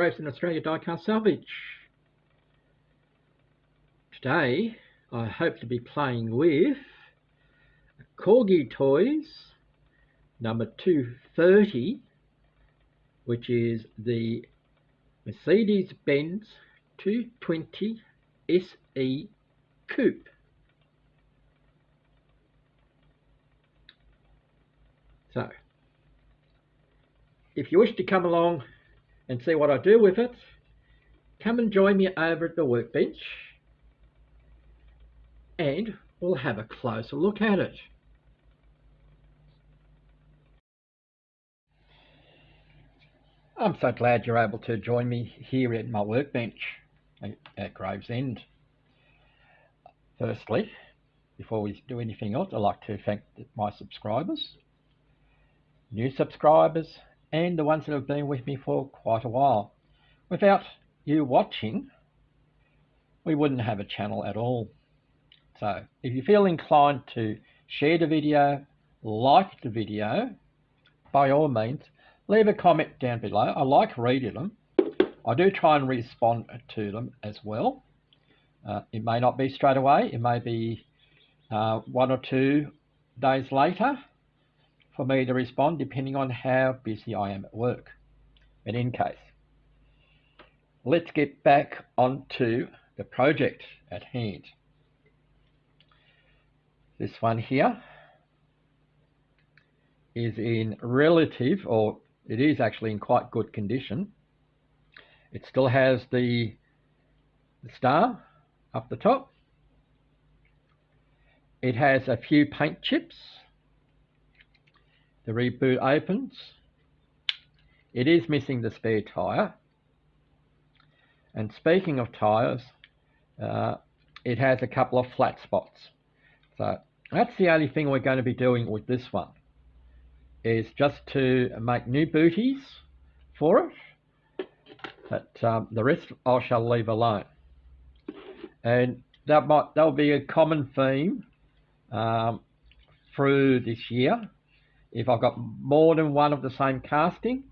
Groves in Australia Diecast Salvage. Today I hope to be playing with Corgi Toys number 230, which is the Mercedes Benz 220 SE Coupe. So, if you wish to come along and see what I do with it, come and join me over at the workbench and we'll have a closer look at it. I'm so glad you're able to join me here at my workbench at Gravesend. Firstly, before we do anything else, I'd like to thank my subscribers, new subscribers, and the ones that have been with me for quite a while. Without you watching, we wouldn't have a channel at all. So if you feel inclined to share the video, like the video, by all means, leave a comment down below. I like reading them. I do try and respond to them as well. It may not be straight away. It may be 1 or 2 days later for me to respond, depending on how busy I am at work. But in case, let's get back onto the project at hand. This one here is in relative, or it is actually in quite good condition. It still has the star up the top. It has a few paint chips. The rear boot opens. It is missing the spare tyre. And speaking of tyres, it has a couple of flat spots. So that's the only thing we're going to be doing with this one, is just to make new booties for it. But the rest I shall leave alone. And that'll be a common theme through this year. If I've got more than one of the same casting,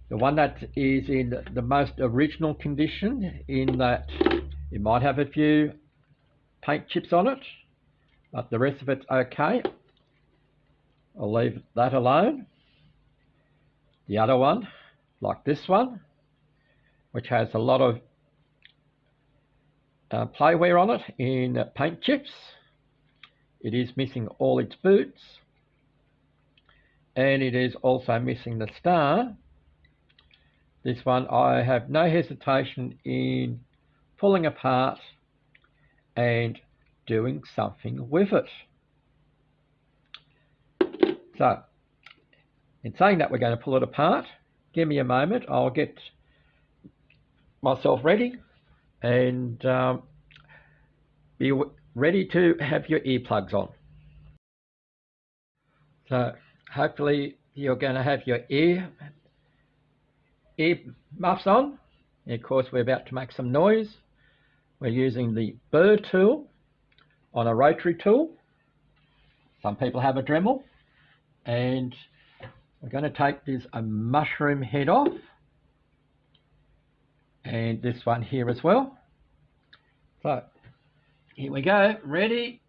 the one that is in the most original condition, in that it might have a few paint chips on it, but the rest of it's okay, I'll leave that alone. The other one, like this one, which has a lot of playwear on it in paint chips. It is missing all its boots, and it is also missing the star. This one I have no hesitation in pulling apart and doing something with it. So, in saying that we're going to pull it apart, give me a moment, I'll get myself ready and be ready to have your earplugs on. So hopefully you're going to have your ear muffs on. And of course we're about to make some noise. We're using the burr tool on a rotary tool. Some people have a Dremel. And we're going to take this mushroom head off. And this one here as well. So here we go, ready.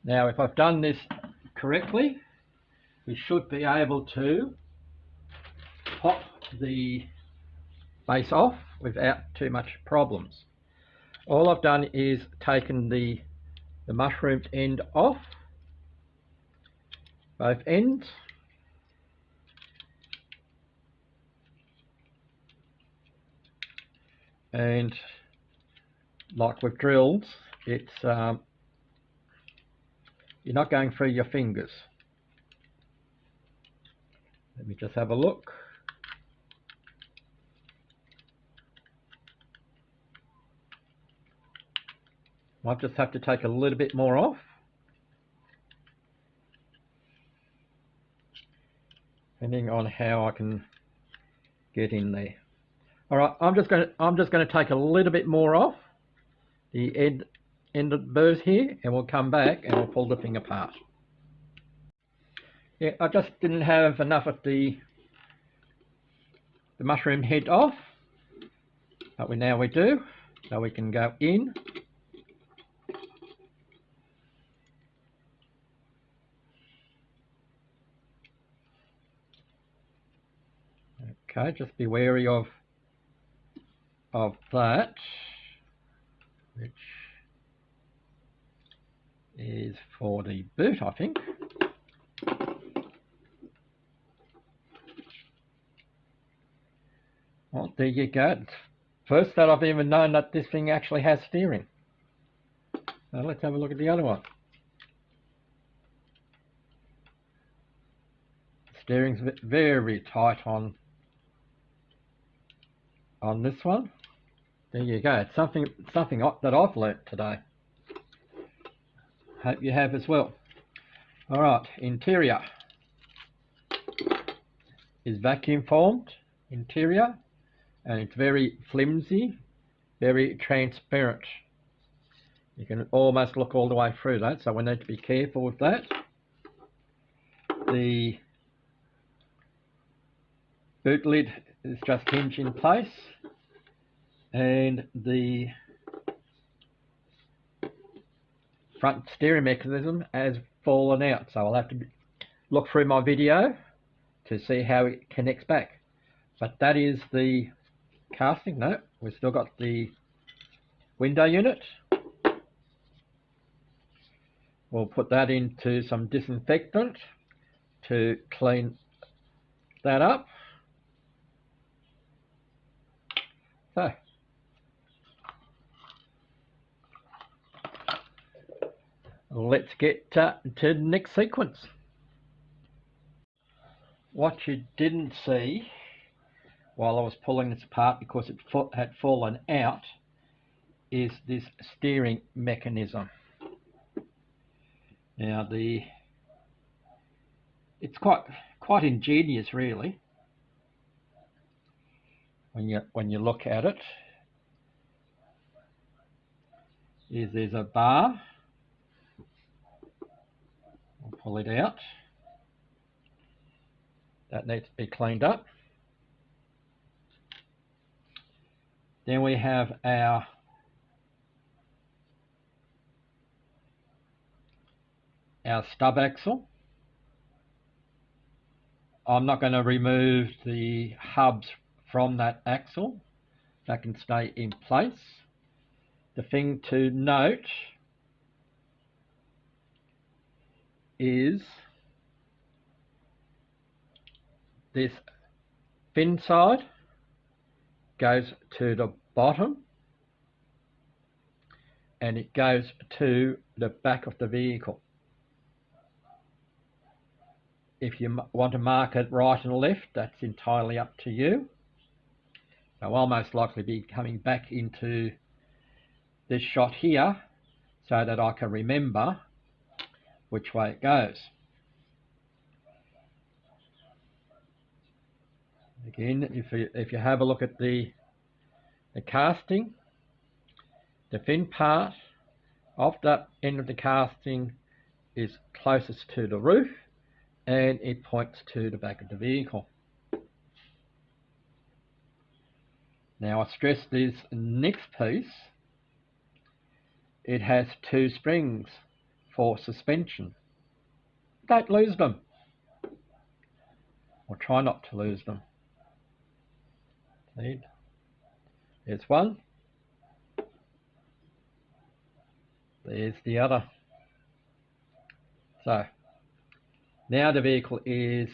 Now, if I've done this correctly, we should be able to pop the base off without too much problems. All I've done is taken the mushroomed end off, both ends, and like with drills, it's you're not going through your fingers. Let me just have a look. Might just have to take a little bit more off. Depending on how I can get in there. All right, I'm just going to take a little bit more off the end of the burrs here, and we'll come back and we'll pull the thing apart. Yeah, I just didn't have enough of the mushroom head off, but now we do, so we can go in. Okay, just be wary of that, which is for the boot, I think. Well, there you go. First that I've even known that this thing actually has steering. Now let's have a look at the other one. The steering's very tight on this one. There you go. It's something that I've learnt today. Hope you have as well. All right, interior is vacuum formed interior, and it's very flimsy, very transparent. You can almost look all the way through that, so we need to be careful with that. The boot lid is just hinged in place, and the front steering mechanism has fallen out, so I'll have to look through my video to see how it connects back. But that is the casting. No, we've still got the window unit. We'll put that into some disinfectant to clean that up. So let's get to the next sequence. What you didn't see while I was pulling this apart, because it had fallen out, is this steering mechanism. Now it's quite ingenious, really, when you look at it. There's a bar. We'll pull it out. That needs to be cleaned up. Then we have our stub axle. I'm not going to remove the hubs from that axle. That can stay in place. The thing to note is this fin side goes to the bottom, and it goes to the back of the vehicle. If you want to mark it right and left, that's entirely up to you. So I'll most likely be coming back into this shot here so that I can remember which way it goes. Again, if you have a look at the casting, the fin part of that end of the casting is closest to the roof, and it points to the back of the vehicle. Now I stress this next piece, it has two springs for suspension. Don't lose them, or try not to lose them. See? There's one, there's the other. So now the vehicle is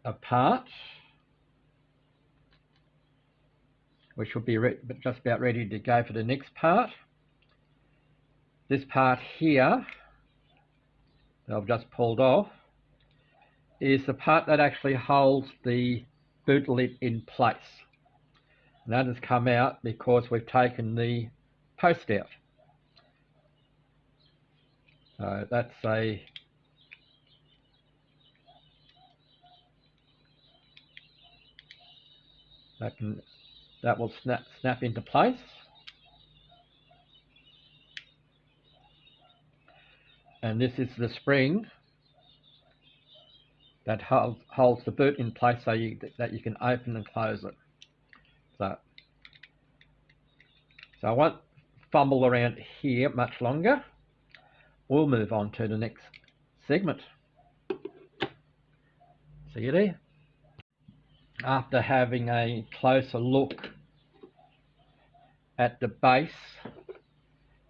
apart, we should be just about ready to go for the next part. This part here that I've just pulled off is the part that actually holds the boot lid in place. And that has come out because we've taken the post out. So that's that will snap into place. And this is the spring that holds the boot in place so that you can open and close it. So I won't fumble around here much longer. We'll move on to the next segment. See you there. After having a closer look at the base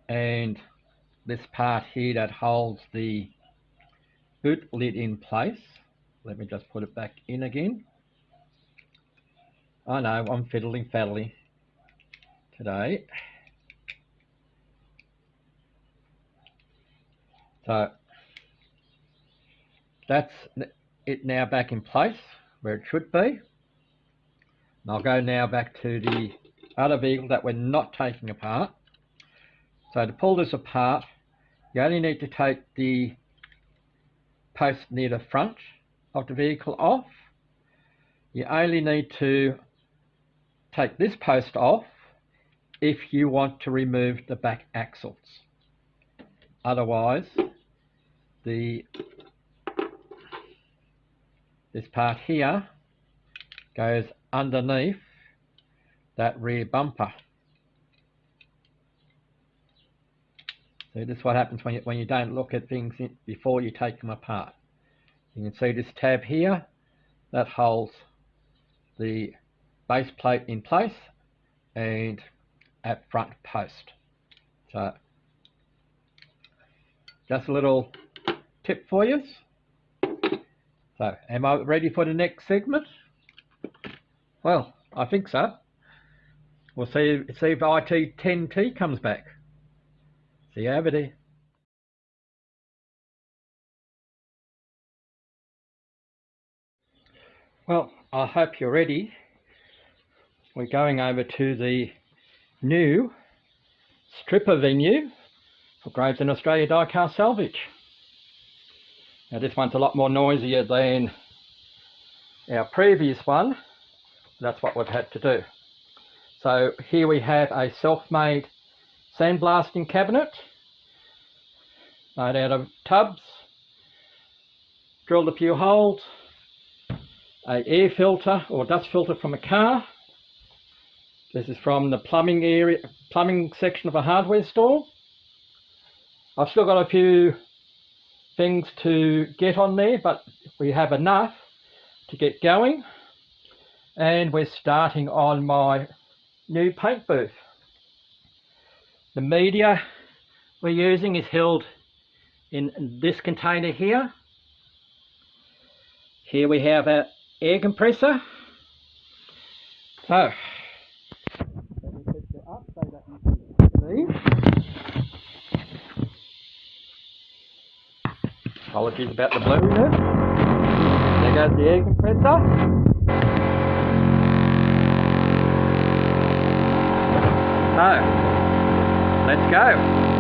and this part here that holds the boot lid in place, let me just put it back in again. I know I'm fiddling faddly today. So that's it now back in place where it should be. And I'll go now back to the other vehicle that we're not taking apart. So to pull this apart, you only need to take the post near the front of the vehicle off. You only need to take this post off if you want to remove the back axles. Otherwise, this part here goes underneath that rear bumper. So this is what happens when you don't look at things before you take them apart. You can see this tab here that holds the base plate in place and at front post. So just a little tip for you. So am I ready for the next segment? Well, I think so. We'll see if IT10T comes back. See you over there. Well, I hope you're ready. We're going over to the new stripper venue for Gravesend Australia Diecast Salvage. Now this one's a lot more noisier than our previous one. That's what we've had to do. So here we have a self-made sandblasting cabinet made out of tubs, drilled a few holes, an air filter or dust filter from a car. This is from the plumbing section of a hardware store. I've still got a few things to get on there, but we have enough to get going, and we're starting on my new paint booth. The media we're using is held in this container here. Here we have our air compressor. So let me put you up so that you can see. Apologies about the blurriness. There goes the air compressor. So Let's go.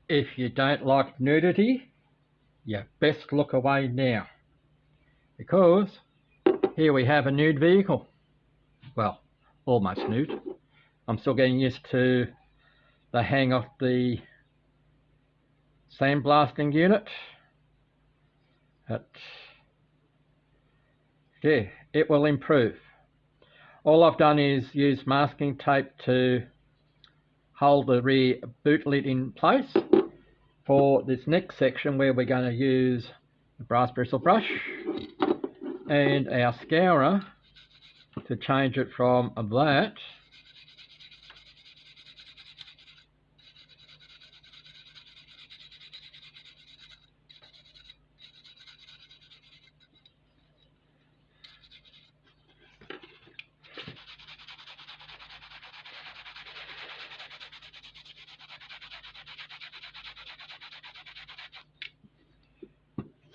If you don't like nudity, you best look away now, because here we have a nude vehicle. Well, almost nude. I'm still getting used to the hang of the sandblasting unit. But yeah, it will improve. All I've done is use masking tape to hold the rear boot lid in place for this next section, where we're going to use the brass bristle brush and our scourer to change it from that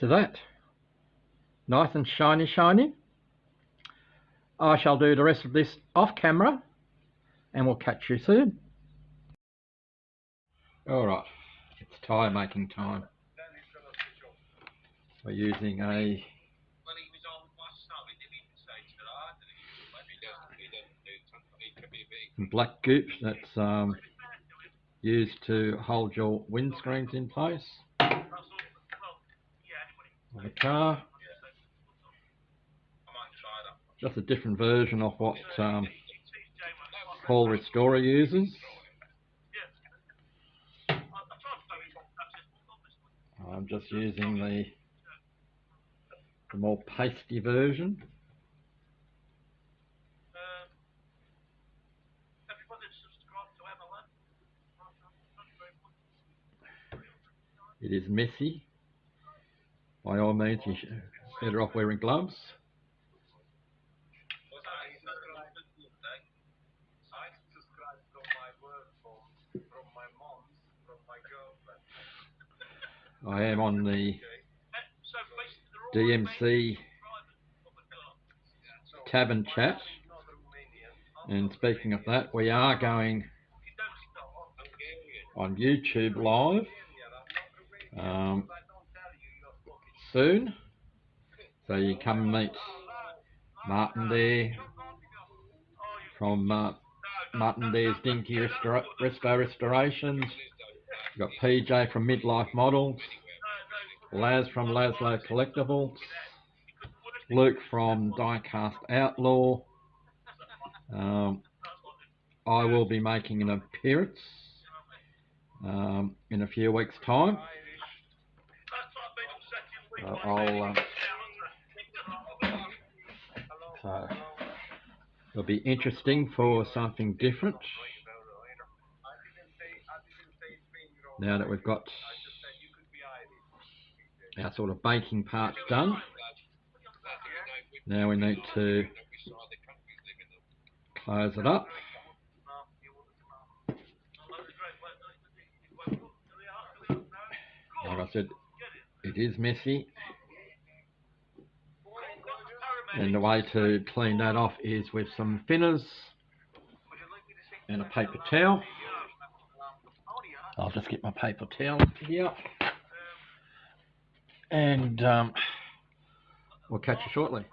to that. Nice and shiny, shiny. I shall do the rest of this off camera, and we'll catch you soon. Alright, it's tyre making time. We're using a black goop that's used to hold your windscreens in place of the car. Just a different version of what Paul Restorer uses. I'm just using the more pasty version. It is messy. By all means, you're better off wearing gloves. I am on the DMC Tavern Chat. And speaking of that, we are going on YouTube live soon, so you come and meet Martin there from Martin Dare's Dinky Restorations. We've got PJ from Midlife Models, Laz from Laszlo Collectibles, Luke from Diecast Outlaw. I will be making an appearance in a few weeks' time. So it'll be interesting for something different. Now that we've got our sort of baking parts done, now we need to close it up. Like I said, it is messy, and the way to clean that off is with some thinners and a paper towel. I'll just get my paper towel here, and we'll catch you shortly.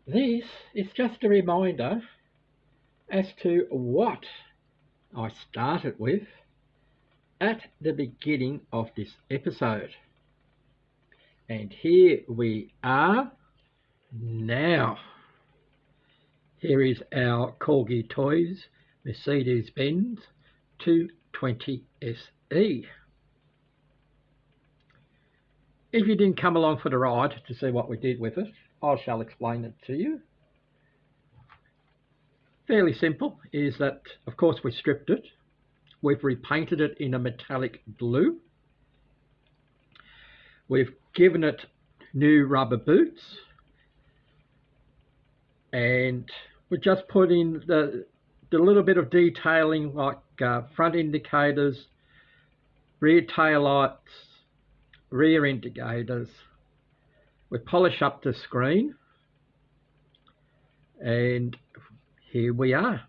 This is just a reminder as to what I started with at the beginning of this episode. And here we are now. Here is our Corgi Toys Mercedes Benz 220SE. If you didn't come along for the ride to see what we did with it, I shall explain it to you. Fairly simple is that, of course, we stripped it. We've repainted it in a metallic blue. We've given it new rubber boots, and we just put in the little bit of detailing, like front indicators, rear tail lights, rear indicators. We polish up the screen, and here we are.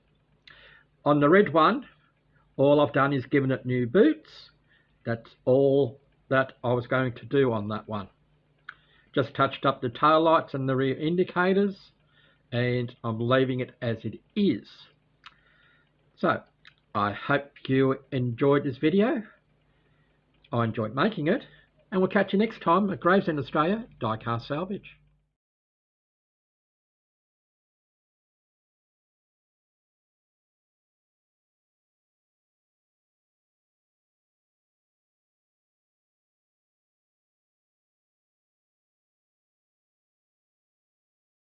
On the red one, all I've done is given it new boots. That's all that I was going to do on that one. Just touched up the tail lights and the rear indicators, and I'm leaving it as it is. So I hope you enjoyed this video. I enjoyed making it, and we'll catch you next time at Gravesend Australia Diecast Salvage.